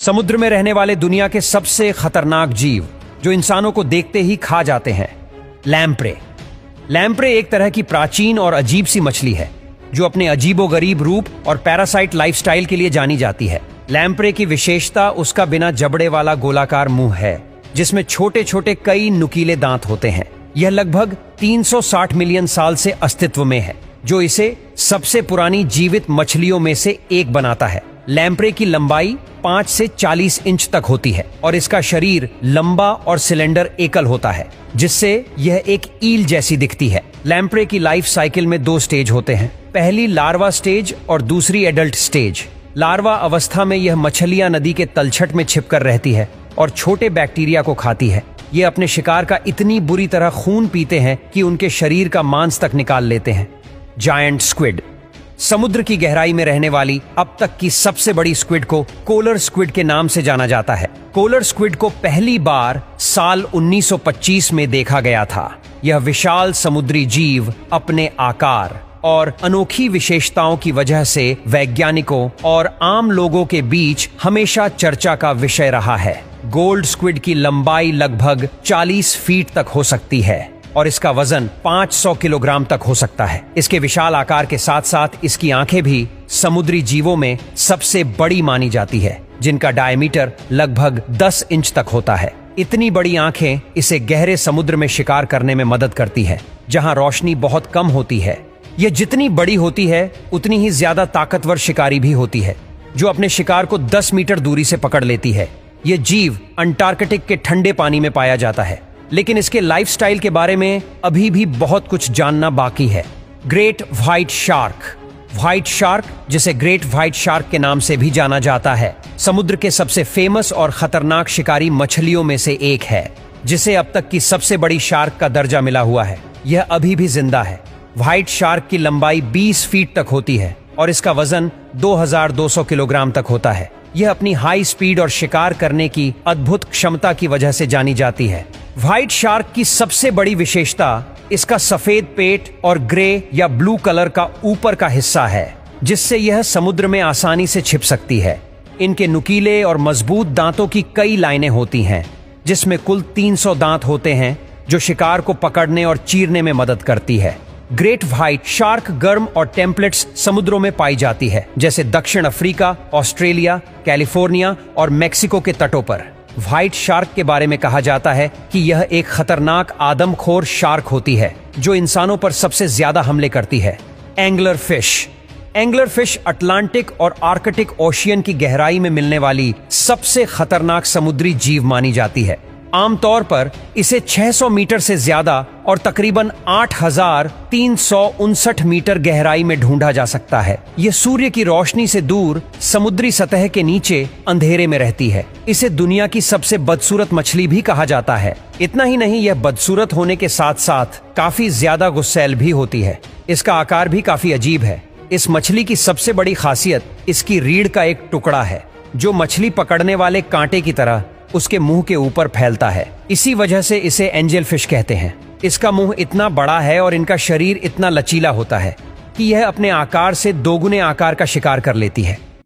समुद्र में रहने वाले दुनिया के सबसे खतरनाक जीव जो इंसानों को देखते ही खा जाते हैं, लैम्प्रे। लैम्प्रे एक तरह की प्राचीन और अजीब सी मछली है जो अपने अजीबोगरीब रूप और पैरासाइट लाइफस्टाइल के लिए जानी जाती है। लैम्प्रे की विशेषता उसका बिना जबड़े वाला गोलाकार मुंह है जिसमें छोटे छोटे कई नुकीले दांत होते हैं। यह लगभग 360 मिलियन साल से अस्तित्व में है, जो इसे सबसे पुरानी जीवित मछलियों में से एक बनाता है। लैम्प्रे की लंबाई 5 से 40 इंच तक होती है और इसका शरीर लंबा और सिलेंडर एकल होता है, जिससे यह एक ईल जैसी दिखती है। लैम्प्रे की लाइफ साइकिल में 2 स्टेज होते हैं, पहली लार्वा स्टेज और दूसरी एडल्ट स्टेज। लार्वा अवस्था में यह मछलियां नदी के तलछट में छिपकर रहती है और छोटे बैक्टीरिया को खाती है। ये अपने शिकार का इतनी बुरी तरह खून पीते हैं कि उनके शरीर का मांस तक निकाल लेते हैं। Giant squid. समुद्र की गहराई में रहने वाली अब तक की सबसे बड़ी स्क्विड को कोलर स्क्विड के नाम से जाना जाता है। कोलर स्क्विड को पहली बार साल 1925 में देखा गया था। यह विशाल समुद्री जीव अपने आकार और अनोखी विशेषताओं की वजह से वैज्ञानिकों और आम लोगों के बीच हमेशा चर्चा का विषय रहा है। गोल्ड स्क्विड की लंबाई लगभग 40 फीट तक हो सकती है और इसका वजन 500 किलोग्राम तक हो सकता है। इसके विशाल आकार के साथ साथ इसकी आंखें भी समुद्री जीवों में सबसे बड़ी मानी जाती है, जिनका डायमीटर लगभग 10 इंच तक होता है। इतनी बड़ी आंखें इसे गहरे समुद्र में शिकार करने में मदद करती है, जहां रोशनी बहुत कम होती है। यह जितनी बड़ी होती है उतनी ही ज्यादा ताकतवर शिकारी भी होती है, जो अपने शिकार को 10 मीटर दूरी से पकड़ लेती है। यह जीव अंटार्कटिक के ठंडे पानी में पाया जाता है, लेकिन इसके लाइफस्टाइल के बारे में अभी भी बहुत कुछ जानना बाकी है। Great white shark. White shark, जिसे ग्रेट व्हाइट शार्क के नाम से भी जाना जाता है, समुद्र के सबसे फेमस और खतरनाक शिकारी मछलियों में से एक है, जिसे अब तक की सबसे बड़ी शार्क का दर्जा मिला हुआ है। यह अभी भी जिंदा है। व्हाइट शार्क की लंबाई 20 फीट तक होती है और इसका वजन 2200 किलोग्राम तक होता है। यह अपनी हाई स्पीड और शिकार करने की अद्भुत क्षमता की वजह से जानी जाती है। व्हाइट शार्क की सबसे बड़ी विशेषता इसका सफेद पेट और ग्रे या ब्लू कलर का ऊपर का हिस्सा है, जिससे यह समुद्र में आसानी से छिप सकती है। इनके नुकीले और मजबूत दांतों की कई लाइनें होती हैं, जिसमें कुल 300 दांत होते हैं, जो शिकार को पकड़ने और चीरने में मदद करती है। ग्रेट व्हाइट शार्क गर्म और टेम्पलेट्स समुद्रों में पाई जाती है, जैसे दक्षिण अफ्रीका, ऑस्ट्रेलिया, कैलिफोर्निया और मेक्सिको के तटों पर। व्हाइट शार्क के बारे में कहा जाता है कि यह एक खतरनाक आदमखोर शार्क होती है जो इंसानों पर सबसे ज्यादा हमले करती है। Angler fish. Angler fish Atlantic और आर्कटिक ओशियन की गहराई में मिलने वाली सबसे खतरनाक समुद्री जीव मानी जाती है। आमतौर पर इसे 600 मीटर से ज्यादा और तकरीबन 8359 मीटर गहराई में ढूंढा जा सकता है। यह सूर्य की रोशनी से दूर समुद्री सतह के नीचे अंधेरे में रहती है। इसे दुनिया की सबसे बदसूरत मछली भी कहा जाता है। इतना ही नहीं, यह बदसूरत होने के साथ साथ काफी ज्यादा गुस्सैल भी होती है। इसका आकार भी काफी अजीब है। इस मछली की सबसे बड़ी खासियत इसकी रीढ़ का एक टुकड़ा है, जो मछली पकड़ने वाले कांटे की तरह उसके मुंह के ऊपर फैलता है। इसी वजह से इसे एंजल फिश कहते हैं। इसका मुंह इतना बड़ा है और इनका शरीर इतना लचीला होता है कि यह अपने आकार से दोगुने आकार का शिकार कर लेती है।